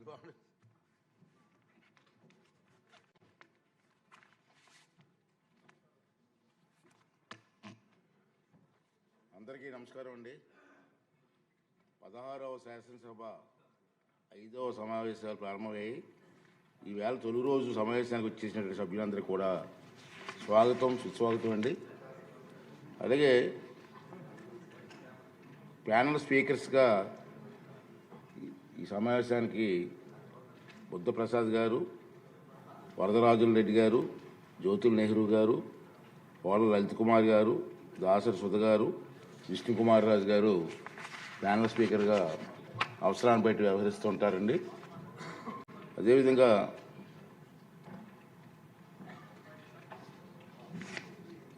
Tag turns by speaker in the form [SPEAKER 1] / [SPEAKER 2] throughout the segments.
[SPEAKER 1] అందరికీ నమస్కారం అండి. 16వ శాసనసభ 5వ సమావేశాలు ప్రారంభమయ్యాయి. ఈవేళ తొలి రోజు సమావేశానికి వచ్చేసినటువంటి సభ్యులందరికీ కూడా స్వాగతం, సుస్వాగతం అండి. అలాగే ప్యానల్ స్పీకర్స్గా ఈ సమావేశానికి బుద్ధప్రసాద్ గారు, వరదరాజుల రెడ్డి గారు, జ్యోతుల్ నెహ్రూ గారు, పోల లలిత్ కుమార్ గారు, దాసరి సుధ గారు, విష్ణుకుమార్ రాజు గారు ప్యానల్ స్పీకర్గా అవసరాన్ని బట్టి వ్యవహరిస్తూ ఉంటారండి. అదేవిధంగా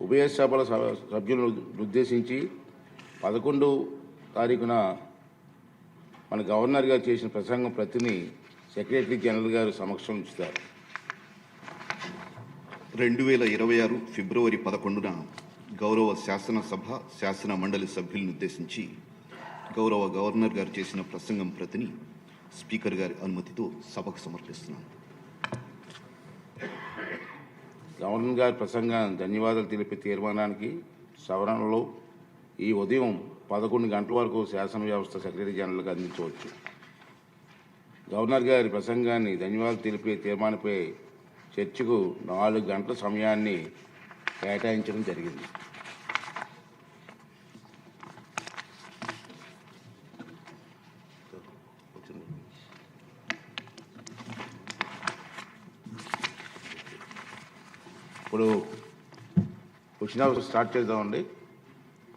[SPEAKER 1] ఉభయ సభల సభ్యులను ఉద్దేశించి 11వ తారీఖున మన గవర్నర్ గారు చేసిన ప్రసంగం ప్రతిని సెక్రటరీ జనరల్ గారు సమక్షం ఉంచుతారు.
[SPEAKER 2] 2026 ఫిబ్రవరి 11న గౌరవ శాసనసభ శాసన మండలి సభ్యులను ఉద్దేశించి గౌరవ గవర్నర్ గారు చేసిన ప్రసంగం ప్రతిని స్పీకర్ గారి అనుమతితో సభకు సమర్పిస్తున్నాను.
[SPEAKER 1] గవర్నర్ గారి ప్రసంగాన్ని ధన్యవాదాలు తెలిపే తీర్మానానికి సవరణలో ఈ ఉదయం 11 గంటల వరకు శాసన వ్యవస్థ సెక్రటరీ జనరల్గా అందించవచ్చు. గవర్నర్ గారి ప్రసంగాన్ని ధన్యవాదాలు తెలిపే తీర్మానంపై చర్చకు 4 గంటల సమయాన్ని కేటాయించడం జరిగింది. ఇప్పుడు క్వశ్చన్ అవర్ స్టార్ట్ చేద్దామండి.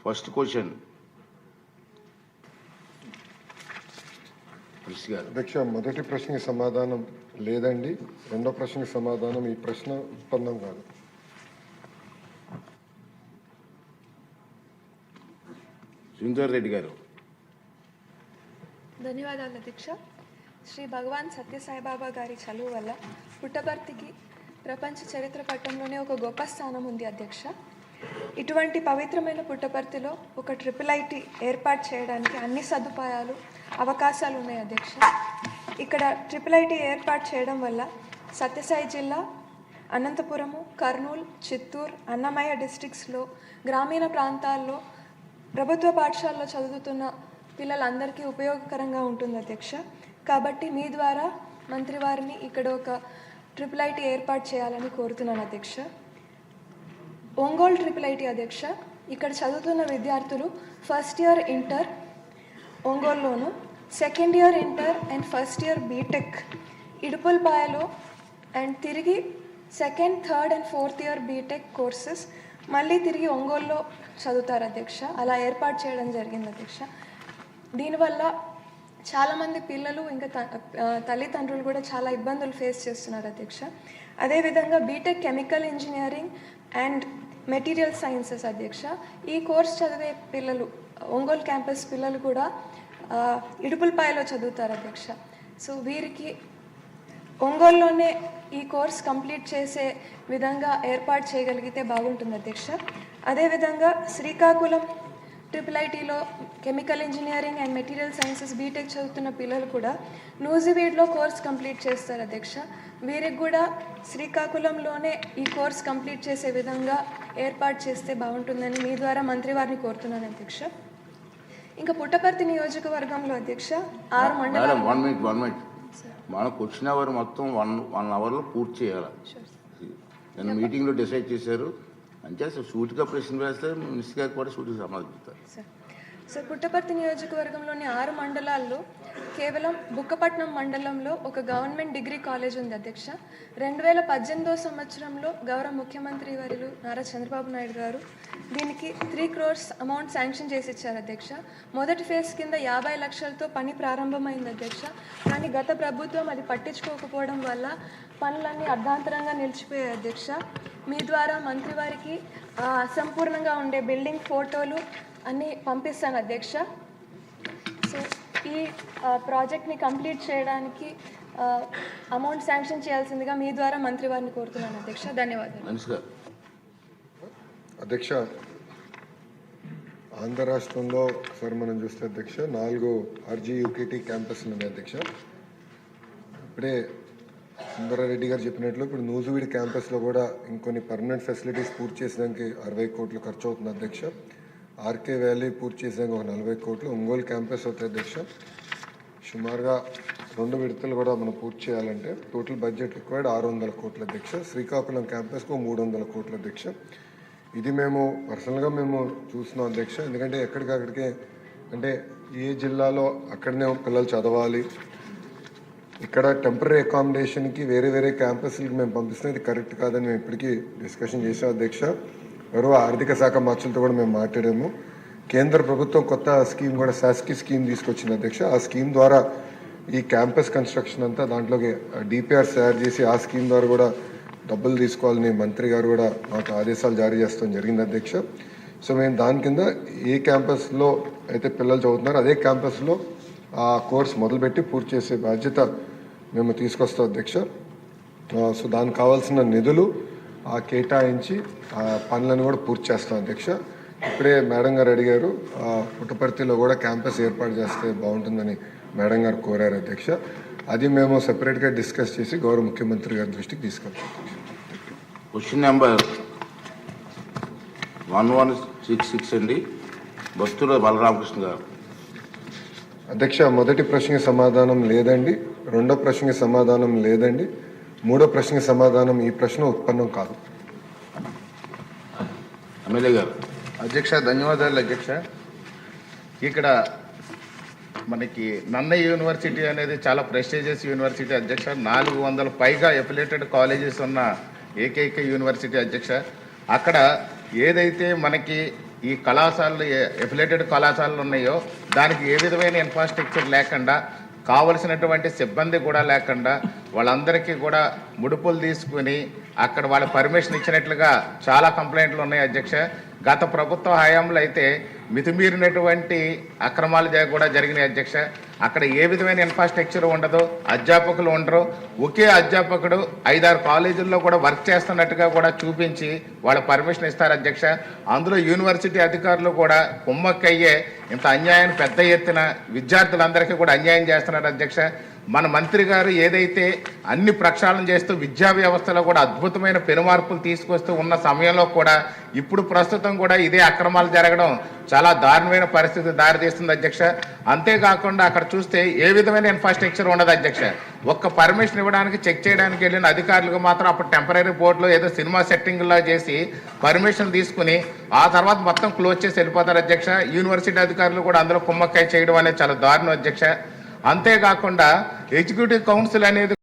[SPEAKER 1] ఫస్ట్ క్వశ్చన్
[SPEAKER 3] అధ్యక్ష, మొదటి ప్రశ్నకి సమాధానం లేదండి. రెండో ప్రశ్నకి సమాధానం ఈ ప్రశ్న ఉత్పన్నం కాదు.
[SPEAKER 1] సుందర్ రెడ్డి గారు.
[SPEAKER 4] ధన్యవాదాలు అధ్యక్ష. శ్రీ భగవాన్ సత్యసాయిబాబా గారి చలువు వల్ల పుట్టపర్తికి ప్రపంచ చరిత్ర పట్టంలోనే ఒక గొప్ప స్థానం ఉంది అధ్యక్ష. ఇటువంటి పవిత్రమైన పుట్టపర్తిలో ఒక IIIT ఏర్పాటు చేయడానికి అన్ని సదుపాయాలు, అవకాశాలు ఉన్నాయి అధ్యక్ష. ఇక్కడ IIIT ఏర్పాటు చేయడం వల్ల సత్యసాయి జిల్లా, అనంతపురము, కర్నూలు, చిత్తూరు, అన్నమయ్య డిస్ట్రిక్ట్స్లో గ్రామీణ ప్రాంతాల్లో ప్రభుత్వ పాఠశాలలో చదువుతున్న పిల్లలందరికీ ఉపయోగకరంగా ఉంటుంది అధ్యక్ష. కాబట్టి మీ ద్వారా మంత్రివారిని ఇక్కడ ఒక IIIT ఏర్పాటు చేయాలని కోరుతున్నాను అధ్యక్ష. ఒంగోలు IIIT అధ్యక్ష, ఇక్కడ చదువుతున్న విద్యార్థులు ఫస్ట్ ఇయర్ ఇంటర్ ఒంగోలులోను, second year inter and first year BTech ఇడుపులపాయలో, అండ్ తిరిగి second, third and fourth year BTech courses మళ్ళీ తిరిగి ఒంగోలులో చదువుతారు అధ్యక్ష. అలా ఏర్పాటు చేయడం జరిగింది అధ్యక్ష. దీనివల్ల చాలామంది పిల్లలు ఇంకా తల్లిదండ్రులు కూడా చాలా ఇబ్బందులు ఫేస్ చేస్తున్నారు అధ్యక్ష. అదేవిధంగా BTech chemical engineering and material sciences అధ్యక్ష, ఈ కోర్స్ చదివే పిల్లలు, ఒంగోలు క్యాంపస్ పిల్లలు కూడా ఇడుపులపాయలో చదువుతారు అధ్యక్ష. సో వీరికి ఒంగోలులోనే ఈ కోర్స్ కంప్లీట్ చేసే విధంగా ఏర్పాటు చేయగలిగితే బాగుంటుంది అధ్యక్ష. అదేవిధంగా శ్రీకాకుళం IIITలో chemical engineering and material sciences BTech చదువుతున్న పిల్లలు కూడా నూజివీడ్లో కోర్స్ కంప్లీట్ చేస్తారు అధ్యక్ష. వీరికి కూడా శ్రీకాకుళంలోనే ఈ కోర్స్ కంప్లీట్ చేసే విధంగా ఏర్పాటు చేస్తే బాగుంటుందని మీ ద్వారా మంత్రివారిని కోరుతున్నాను అధ్యక్ష. ఇంకా పుట్టపర్తి నియోజకవర్గంలో అధ్యక్ష 6 మండలాలు.
[SPEAKER 1] మన క్వశ్చన్ అవర్ మొత్తం 1 అవర్లో పూర్తి చేయాలి. నేను మీటింగ్లో డిసైడ్ చేశారు. అంటే సూటిగా ప్రశ్న వేస్తే మినిస్టర్ గారు కూడా సూటిగా సమాధానిస్తారు.
[SPEAKER 4] సార్, పుట్టపర్తి నియోజకవర్గంలోని 6 మండలాల్లో కేవలం బుక్కపట్నం మండలంలో ఒక గవర్నమెంట్ డిగ్రీ కాలేజ్ ఉంది అధ్యక్ష. 2018 సంవత్సరంలో గౌరవ ముఖ్యమంత్రి వర్యులు నారా చంద్రబాబు నాయుడు గారు దీనికి 3 crores అమౌంట్ శాంక్షన్ చేసి ఇచ్చారు అధ్యక్ష. మొదటి ఫేజ్ కింద 50 లక్షలతో పని ప్రారంభమైంది అధ్యక్ష. కానీ గత ప్రభుత్వం అది పట్టించుకోకపోవడం వల్ల పనులన్నీ అర్ధాంతరంగా నిలిచిపోయాయి అధ్యక్ష. మీ ద్వారా మంత్రివారికి అసంపూర్ణంగా ఉండే బిల్డింగ్ ఫోటోలు అన్నీ పంపిస్తాను అధ్యక్ష. సో ఈ ప్రాజెక్ట్ని కంప్లీట్ చేయడానికి అమౌంట్ శాంక్షన్ చేయాల్సిందిగా మీ ద్వారా మంత్రివారిని కోరుతున్నాను అధ్యక్ష. ధన్యవాదాలు
[SPEAKER 3] అధ్యక్ష. ఆంధ్ర రాష్ట్రంలో ఒకసారి మనం చూస్తే అధ్యక్ష 4 RGUKT క్యాంపస్లు ఉన్నాయి అధ్యక్ష. ఇప్పుడే సుందరారెడ్డి గారు చెప్పినట్లు ఇప్పుడు నూజివీడు క్యాంపస్లో కూడా ఇంకొన్ని పర్మనెంట్ ఫెసిలిటీస్ పూర్తి చేసడానికి 60 కోట్లు ఖర్చు అవుతుంది అధ్యక్ష. ఆర్కే వ్యాలీ పూర్తి చేసాక ఒక 40 కోట్లు. ఒంగోలు క్యాంపస్ అవుతుంది అధ్యక్ష. సుమారుగా 2 విడతలు కూడా మనం పూర్తి చేయాలంటే టోటల్ బడ్జెట్ రిక్వైర్డ్ 600 కోట్ల అధ్యక్ష. శ్రీకాకుళం క్యాంపస్కు 300 కోట్ల అధ్యక్ష. ఇది మేము పర్సనల్గా మేము చూస్తున్నాం అధ్యక్ష. ఎందుకంటే ఎక్కడికక్కడికే అంటే ఏ జిల్లాలో అక్కడనే పిల్లలు చదవాలి, ఇక్కడ టెంపరీ అకామిడేషన్కి వేరే వేరే క్యాంపస్లకి మేము పంపిస్తున్నాం, ఇది కరెక్ట్ కాదని మేము ఇప్పటికీ డిస్కషన్ చేసాం అధ్యక్ష. గౌరవ ఆర్థిక శాఖ మార్చులతో కూడా మేము మాట్లాడాము. కేంద్ర ప్రభుత్వం కొత్త స్కీమ్ కూడా శాస్కి స్కీమ్ తీసుకొచ్చింది అధ్యక్ష. ఆ స్కీమ్ ద్వారా ఈ క్యాంపస్ కన్స్ట్రక్షన్ అంతా దాంట్లోకి డిపిఆర్స్ తయారు చేసి ఆ స్కీమ్ ద్వారా కూడా డబ్బులు తీసుకోవాలని మంత్రి గారు కూడా మాకు ఆదేశాలు జారీ చేస్తాం జరిగింది అధ్యక్ష. సో మేము దాని కింద ఏ క్యాంపస్లో అయితే పిల్లలు చదువుతున్నారో అదే క్యాంపస్లో ఆ కోర్స్ మొదలుపెట్టి పూర్తి చేసే బాధ్యత మేము తీసుకొస్తాం అధ్యక్ష. సో దానికి కావాల్సిన నిధులు కేటాయించి ఆ పనులను కూడా పూర్తి చేస్తాం అధ్యక్ష. ఇప్పుడే మేడం గారు అడిగారు పుట్టపర్తిలో కూడా క్యాంపస్ ఏర్పాటు చేస్తే బాగుంటుందని మేడం గారు కోరారు అధ్యక్ష. అది మేము సెపరేట్గా డిస్కస్ చేసి గౌరవ ముఖ్యమంత్రి గారి దృష్టికి తీసుకెళ్తాం.
[SPEAKER 1] క్వశ్చన్ నెంబర్ 1166 అండి, బస్తుల బలరామకృష్ణ గారు.
[SPEAKER 3] అధ్యక్ష, మొదటి ప్రశ్నకి సమాధానం లేదండి. రెండో ప్రశ్నకి సమాధానం లేదండి. మూడో ప్రశ్నకి సమాధానం ఈ ప్రశ్న ఉత్పన్నం కాదు.
[SPEAKER 1] ఎమ్మెల్యే గారు.
[SPEAKER 5] అధ్యక్ష ధన్యవాదాలు అధ్యక్ష. ఇక్కడ మనకి నన్నయ్య యూనివర్సిటీ అనేది చాలా ప్రెస్టీజియస్ యూనివర్సిటీ అధ్యక్ష. 400 పైగా ఎఫిలేటెడ్ కాలేజెస్ ఉన్న ఏకైక యూనివర్సిటీ అధ్యక్ష. అక్కడ ఏదైతే మనకి ఈ కళాశాలలు ఎఫిలేటెడ్ కళాశాలలు ఉన్నాయో దానికి ఏ విధమైన ఇన్ఫ్రాస్ట్రక్చర్ లేకుండా, కావలసినటువంటి సిబ్బంది కూడా లేకుండా వాళ్ళందరికీ కూడా ముడుపులు తీసుకుని అక్కడ వాళ్ళ పర్మిషన్ ఇచ్చినట్లుగా చాలా కంప్లైంట్లు ఉన్నాయి అధ్యక్ష. గత ప్రభుత్వ హయాంలో అయితే మితిమీరినటువంటి అక్రమాలు కూడా జరిగినాయి అధ్యక్ష. అక్కడ ఏ విధమైన ఇన్ఫ్రాస్ట్రక్చర్ ఉండదు, అధ్యాపకులు ఉండరు. ఒకే అధ్యాపకుడు 5-6 కాలేజీల్లో కూడా వర్క్ చేస్తున్నట్టుగా కూడా చూపించి వాళ్ళ పర్మిషన్ ఇస్తారు అధ్యక్ష. అందులో యూనివర్సిటీ అధికారులు కూడా కుమ్మక్కయ్యే ఇంత అన్యాయాన్ని పెద్ద ఎత్తున విద్యార్థులందరికీ కూడా అన్యాయం చేస్తున్నారు అధ్యక్ష. మన మంత్రి గారు ఏదైతే అన్ని ప్రక్షాళన చేస్తూ విద్యా వ్యవస్థలో కూడా అద్భుతమైన పెనుమార్పులు తీసుకొస్తూ ఉన్న సమయంలో కూడా ఇప్పుడు ప్రస్తుతం కూడా ఇదే అక్రమాలు జరగడం చాలా దారుణమైన పరిస్థితి దారితీస్తుంది అధ్యక్ష. అంతేకాకుండా అక్కడ చూస్తే ఏ విధమైన ఇన్ఫ్రాస్ట్రక్చర్ ఉండదు అధ్యక్ష. ఒక్క పర్మిషన్ ఇవ్వడానికి చెక్ చేయడానికి వెళ్ళిన అధికారులకు మాత్రం అప్పుడు టెంపరీ బోర్డులో ఏదో సినిమా సెట్టింగ్లా చేసి పర్మిషన్ తీసుకుని ఆ తర్వాత మొత్తం క్లోజ్ చేసి వెళ్ళిపోతారు అధ్యక్ష. యూనివర్సిటీ అధికారులు కూడా అందులో కుమ్మక్కాయ చేయడం అనేది చాలా దారుణం అధ్యక్ష. అంతేకాకుండా ఎగ్జిక్యూటివ్ కౌన్సిల్ అనేది